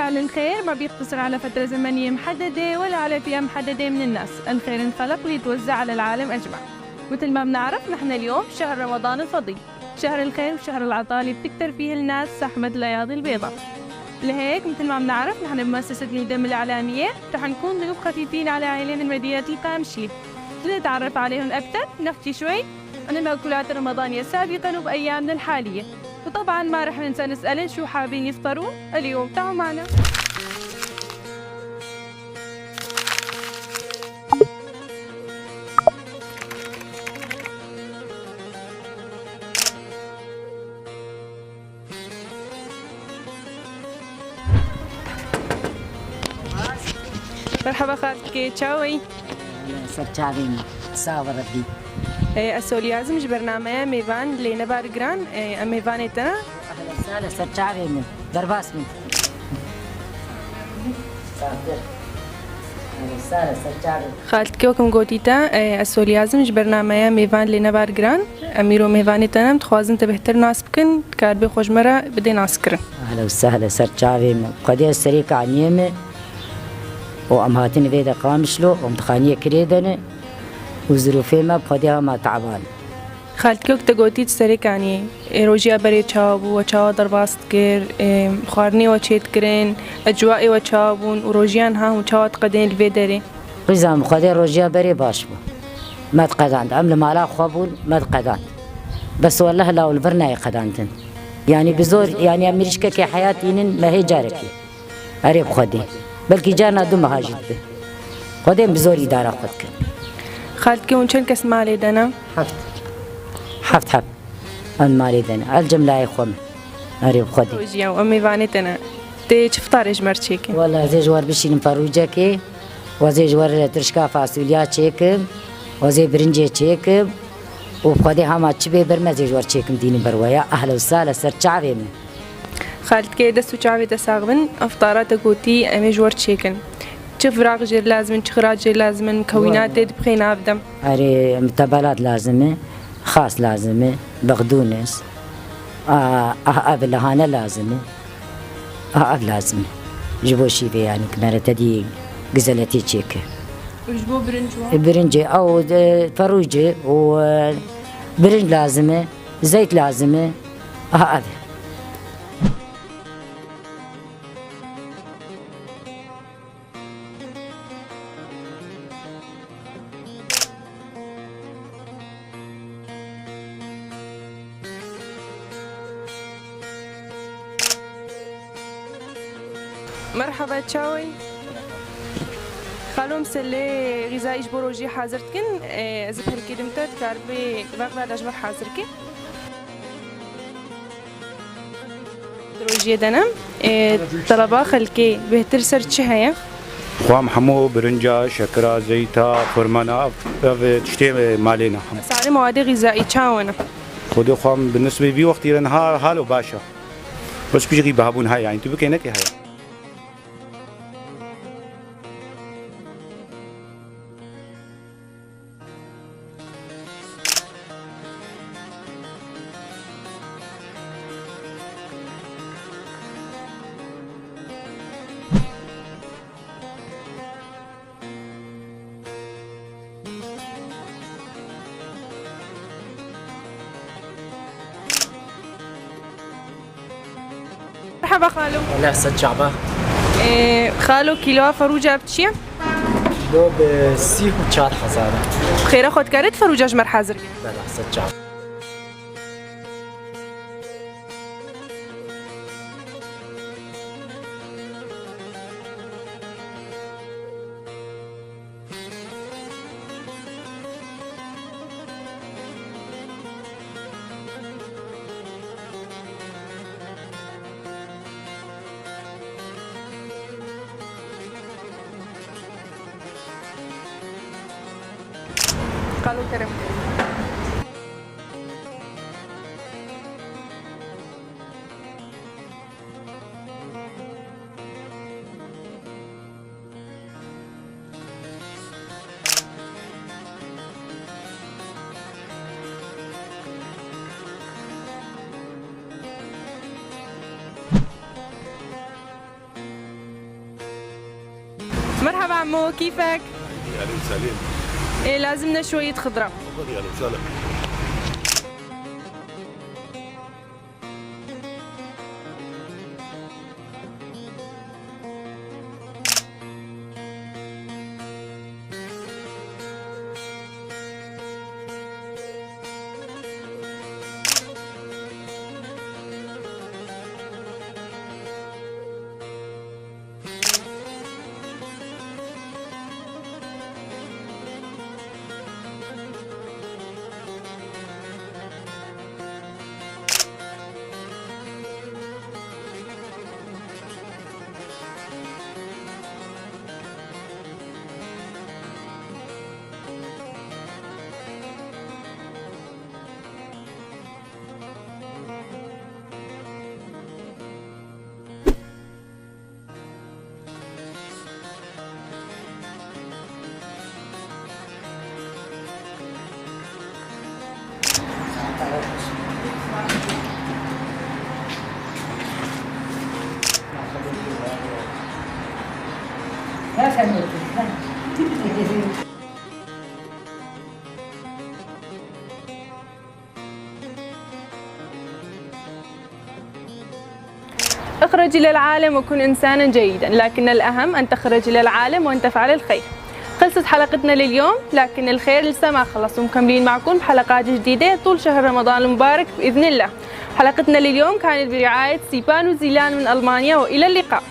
فعل الخير ما بيقتصر على فترة زمنية محددة ولا على فئة محددة من الناس. الخير انخلق ليتوزع على العالم أجمع. مثل ما بنعرف نحن اليوم شهر رمضان الفضيل، شهر الخير وشهر العطاء اللي بتكتر فيه الناس زحمة الأيادي البيضاء. لهيك مثل ما بنعرف نحن بمؤسسة الدم الإعلامية رح نكون ضيوف خفيفين على عائلين من مدينة القامشلي لنتعرف عليهم أكثر، نحكي شوي عن المأكولات الرمضانية سابقا وبأيامنا الحالية، وطبعا ما رح ننسى نسأل شو حابين يفطروا اليوم. تعالوا معنا. مرحبا خالتك، تشاوي. سرچاویم ساوردی. السوليازم برنامج ميفان لنبار جران ميفان تنا. أهلا سرچاویم درباس من. خالتك وكم قوتيتا السوليازم برنامج ميفان لنبار جران أميرو ميفان تنا متخوازن تبهتر ناس بكن كاربي خوشمرة بدي ناسكرن. أهلا وسهلا سرچاویم قدير السريك عنيمة وأمهاتنا بيدا قامشلو ومتخانية كريدنا وظروفي ما بخديها ما تعبان. خالتك وقت قوتيت سريك يعني روجيا بري تشابو وتشاو درباست كير خارني وتشيت كرين أجوائي وتشابون وروجيان ها وتشاوت قدين الفيدري. قزام خدير روجيا بري باشبو ما تقدان عمل مالا خوابون ما تقدان بس والله لا والبرنا يقدانتن يعني بزور يعني أمريكا كي حياتين ما هي جاركي قريب خدي بلكي جانا دم هاجد به خدين بزور إدارة خدك. خالتك ونشن كاس مالي دنا حفت المالي دنا الجملة يخوم قريب خدي روجيا وأمي فانتنا تي تفطر إيش مرشيكي والله زي جوار بشين فروجكي وزي جوار ترشكا فاصوليا تشيكم وزي برنجي تشيكم وبخدي هما تشبي برما زي جوار تشيكم ديني بروايا. أهلا وسهلا سرچاوي من خالتك دستو شعبي تساغبن أفطارات قوتي أمي جوار تشيكن شوف راق جير لازم شخراج جير لازم مكونات دي بخين أبدم أري متبلات لازمة خاص لازمة بقدونس أب لهانا لازمة أب لازمة جبو شيفي يعني كمرة تدي غزلتي تشيك وجبو برنجي أو فروجي وبرنج لازمة زيت لازمة أب. مرحبا تشاوي. خالو مسلي غذائي جبروجي حاضرتكن زبهر كدمتت كاربي بغداد أجبر حاضركي روجي دنا طلبا خلكي بهتر سرتش هيا خوام حمو برنجا شكرا زيتا فرمانا تشتي مالينا سعر مواد غذائي تشاونا خودي خوام بالنسبة بي وقت لأنها هالو باشا بس بيجي بهابون هاي يعني تبكي نتي هاي. مرحبا خالو. لا سجعبه. خالو كيلو فروجة بتشيا؟ كيلو بسيه وشار حزارة. خير خد كارت فروجة جمر حاضر. لا سجعبه. قالوا كرم. عمو، كيفك؟ اهلا وسهلا. إيه لازمنا شوية خضرة. تفضلي اهلا وسهلا. اخرج إلى العالم وكن إنسانا جيدا، لكن الأهم أن تخرج إلى العالم وأن تفعل الخير. خلصت حلقتنا لليوم، لكن الخير لسه ما خلص، ومكملين معكم بحلقات جديدة طول شهر رمضان المبارك بإذن الله. حلقتنا لليوم كانت برعاية سيبان وزيلان من ألمانيا، وإلى اللقاء.